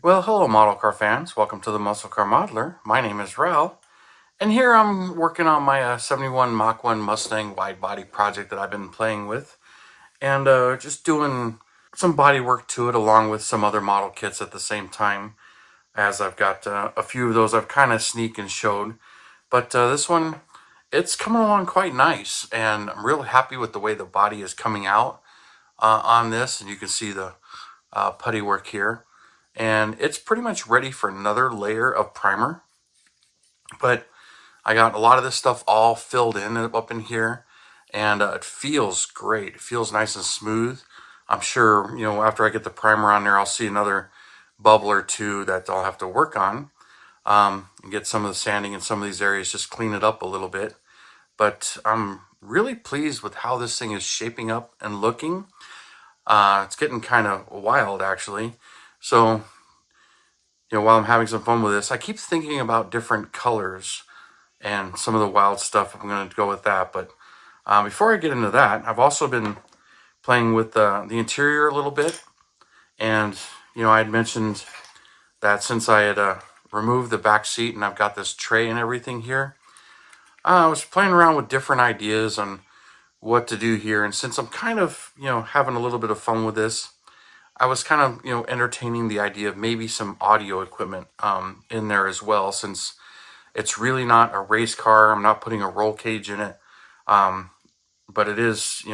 Well, hello model car fans. Welcome to the Muscle Car Modeler. My name is Revell, and here I'm working on my 71 Mach 1 Mustang wide body project that I've been playing with, and just doing some body work to it along with some other model kits at the same time, as I've got a few of those I've kind of sneak and showed. But this one, it's coming along quite nice, and I'm real happy with the way the body is coming out on this, and you can see the putty work here. And it's pretty much ready for another layer of primer, but I got a lot of this stuff all filled in up in here, and it feels great. It feels nice and smooth. I'm sure, after I get the primer on there, I'll see another bubble or two that I'll have to work on, and get some of the sanding in some of these areas, just clean it up a little bit. But I'm really pleased with how this thing is shaping up and looking. It's getting kind of wild, actually. So, while I'm having some fun with this, I keep thinking about different colors and some of the wild stuff. I'm going to go with that. But before I get into that, I've also been playing with the interior a little bit. And, I had mentioned that since I had removed the back seat and I've got this tray and everything here, I was playing around with different ideas on what to do here. And since I'm kind of, having a little bit of fun with this, I was kind of, entertaining the idea of maybe some audio equipment in there as well, since it's really not a race car. I'm not putting a roll cage in it, but it is,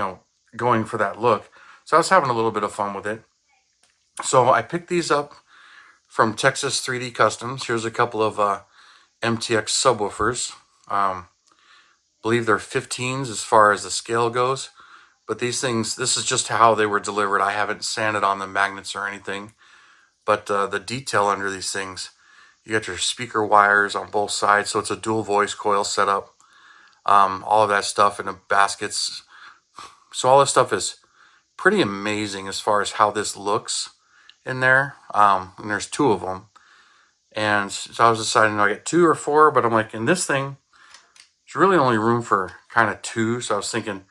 going for that look. So I was having a little bit of fun with it. So I picked these up from Texas 3D Customs. Here's a couple of MTX subwoofers. Believe they're 15s as far as the scale goes. But these things, this is just how they were delivered. I haven't sanded on the magnets or anything. But the detail under these things, you got your speaker wires on both sides, so it's a dual voice coil setup. All of that stuff in the baskets. So all this stuff is pretty amazing as far as how this looks in there. And there's two of them. And so I was deciding, I get 2 or 4, but I'm like, in this thing, there's really only room for kind of 2. So I was thinking,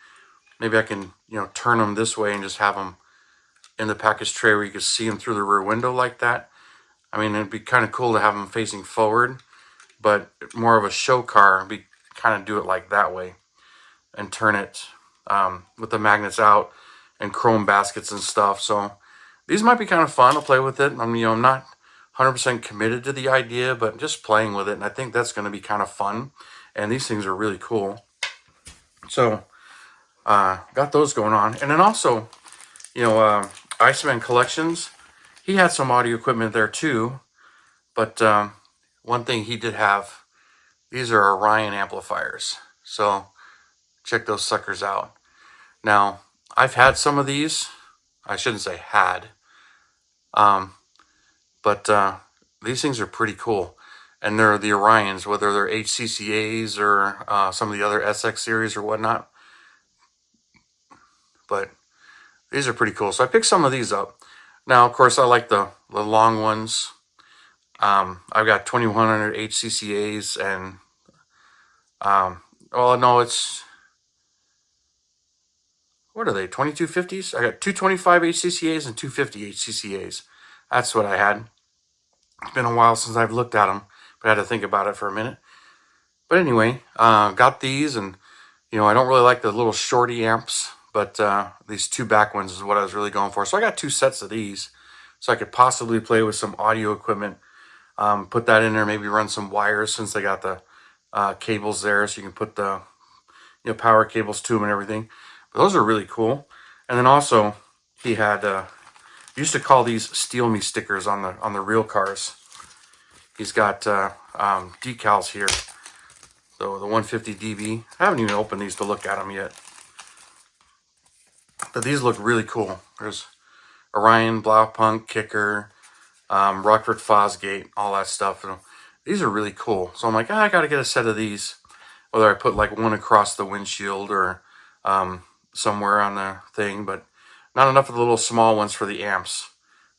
maybe I can, turn them this way and just have them in the package tray where you can see them through the rear window like that. I mean, it'd be kind of cool to have them facing forward, but more of a show car, be kind of do it like that way and turn it with the magnets out and chrome baskets and stuff. So these might be kind of fun to play with it. I mean, I'm not 100% committed to the idea, but just playing with it. And I think that's going to be kind of fun. And these things are really cool. So got those going on. And then also, Iceman Collections, he had some audio equipment there too. But one thing he did have, these are Orion amplifiers. So check those suckers out. Now, I've had some of these. I shouldn't say had. But these things are pretty cool. And they're the Orions, whether they're HCCAs or some of the other SX series or whatnot. But these are pretty cool. So I picked some of these up. Now, of course, I like the long ones. I've got 2100 HCCAs and, well, no, it's, what are they, 2250s? I got 225 HCCAs and 250 HCCAs. That's what I had. It's been a while since I've looked at them, but I had to think about it for a minute. But anyway, got these, and, I don't really like the little shorty amps, but these 2 back ones is what I was really going for. So I got 2 sets of these, so I could possibly play with some audio equipment. Put that in there, maybe run some wires since they got the cables there, so you can put the power cables to them and everything. But those are really cool. And then also he had used to call these "Steal Me" stickers on the real cars. He's got decals here. So the 150 DB. I haven't even opened these to look at them yet. But these look really cool. There's Orion, Blaupunk, Kicker, Rockford Fosgate, all that stuff. And these are really cool. So I'm like, I got to get a set of these. Whether I put like one across the windshield or somewhere on the thing. But not enough of the little small ones for the amps.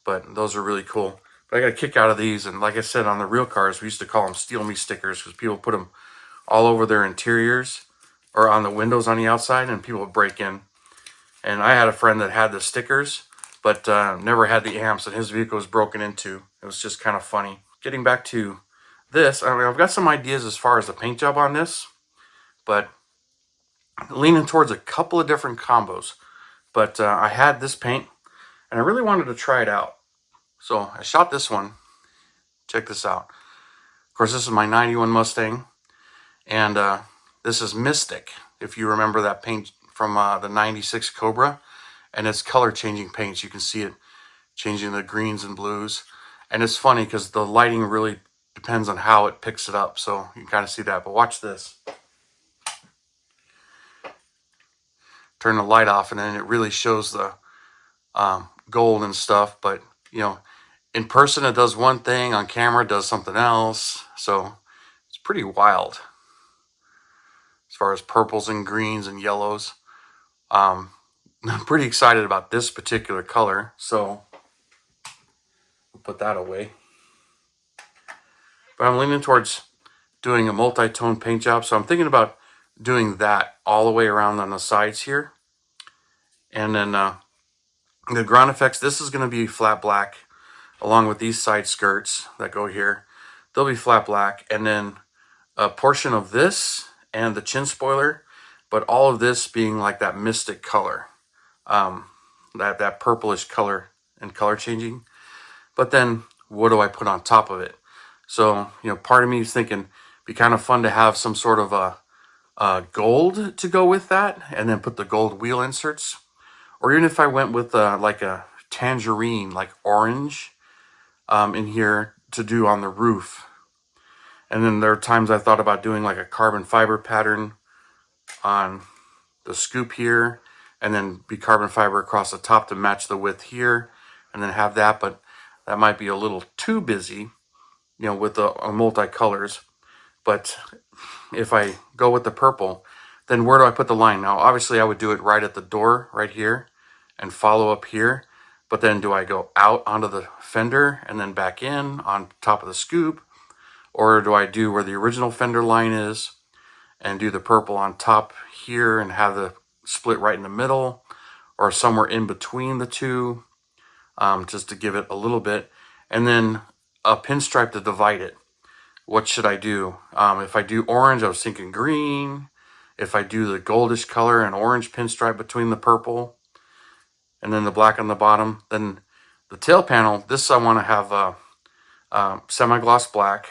But those are really cool. But I got a kick out of these. And like I said, on the real cars, we used to call them "Steal Me" stickers because people put them all over their interiors or on the windows on the outside, and people would break in. And I had a friend that had the stickers, but never had the amps, and his vehicle was broken into. It was just kind of funny. Getting back to this, I mean, I've got some ideas as far as the paint job on this, but leaning towards a couple of different combos. But I had this paint, and I really wanted to try it out. So I shot this one. Check this out. Of course, this is my 91 Mustang, and this is Mystic, if you remember that paint from the 96 Cobra, and it's color changing paints. You can see it changing the greens and blues, and it's funny because the lighting really depends on how it picks it up, so you can kind of see that. But watch this. Turn the light off, and then it really shows the gold and stuff, but you know, in person it does one thing, on camera it does something else, so it's pretty wild as far as purples and greens and yellows. I'm pretty excited about this particular color, so we'll put that away. But I'm leaning towards doing a multi-tone paint job, so I'm thinking about doing that all the way around on the sides here. And then the ground effects, this is going to be flat black, along with these side skirts that go here. They'll be flat black, and then a portion of this and the chin spoiler, but all of this being like that Mystic color, that purplish color and color changing. But then what do I put on top of it? So, you know, part of me is thinking it'd be kind of fun to have some sort of a gold to go with that, and then put the gold wheel inserts. Or even if I went with like a tangerine, like orange, in here to do on the roof. And then there are times I thought about doing like a carbon fiber pattern on the scoop here, and then be carbon fiber across the top to match the width here, and then have that. But that might be a little too busy, you know, with the multi-colors. But if I go with the purple, then where do I put the line? Now, obviously I would do it right at the door, right here, and follow up here. But then do I go out onto the fender and then back in on top of the scoop? Or do I do where the original fender line is and do the purple on top here and have the split right in the middle, or somewhere in between the two, just to give it a little bit, and then a pinstripe to divide it? What should I do? If I do orange, I was thinking green. If I do the goldish color and orange pinstripe between the purple and then the black on the bottom, then the tail panel, this I want to have semi-gloss black.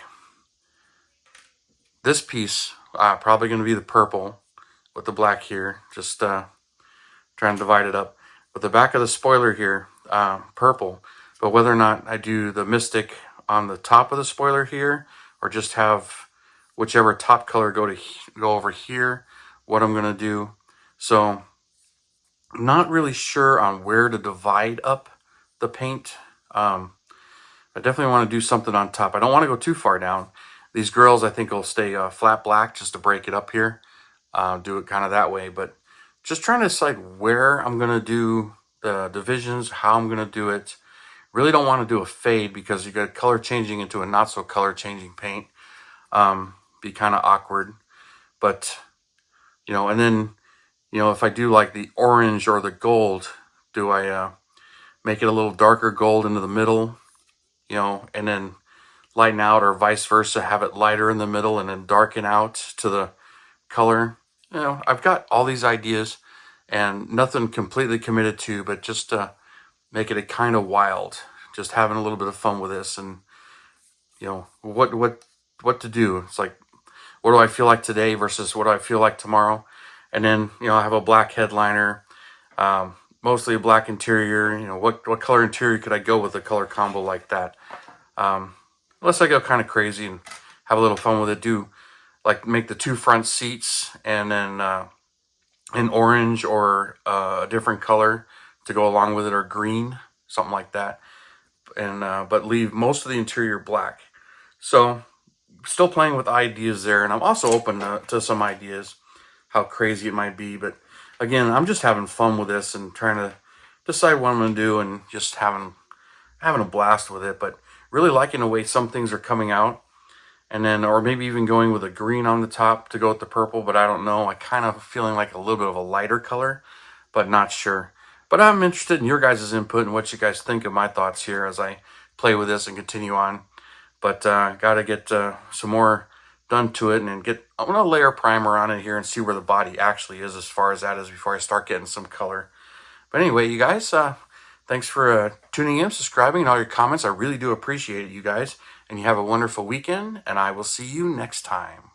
This piece probably going to be the purple with the black here, just trying to divide it up. But the back of the spoiler here, purple. But whether or not I do the Mystic on the top of the spoiler here, or just have whichever top color go over here, what I'm going to do. So I'm not really sure on where to divide up the paint. I definitely want to do something on top. I don't want to go too far down. These girls, I think, will stay flat black just to break it up here. Do it kind of that way. But just trying to decide where I'm going to do the divisions, how I'm going to do it. Really don't want to do a fade because you got color changing into a not so color changing paint. Be kind of awkward. But, you know, and then, you know, if I do like the orange or the gold, do I make it a little darker gold into the middle, you know, and then lighten out, or vice versa, have it lighter in the middle and then darken out to the color? You know, I've got all these ideas and nothing completely committed to, but just to make it a kind of wild, just having a little bit of fun with this. And, you know, what to do. It's like, what do I feel like today versus what do I feel like tomorrow? And then, you know, I have a black headliner, mostly a black interior. You know, what color interior could I go with a color combo like that? Unless I go kind of crazy and have a little fun with it, do like make the two front seats and then an orange or a different color to go along with it, or green, something like that. And but leave most of the interior black. So still playing with ideas there, and I'm also open to some ideas, how crazy it might be. But again, I'm just having fun with this and trying to decide what I'm going to do, and just having a blast with it. But really liking the way some things are coming out. And then, or maybe even going with a green on the top to go with the purple, but I don't know. I kind of feeling like a little bit of a lighter color, but not sure. But I'm interested in your guys' input and what you guys think of my thoughts here as I play with this and continue on. But got to get some more done to it, and then I'm going to layer primer on it here and see where the body actually is as far as that is before I start getting some color. But anyway, you guys, thanks for tuning in, subscribing, and all your comments. I really do appreciate it, you guys. And you have a wonderful weekend, and I will see you next time.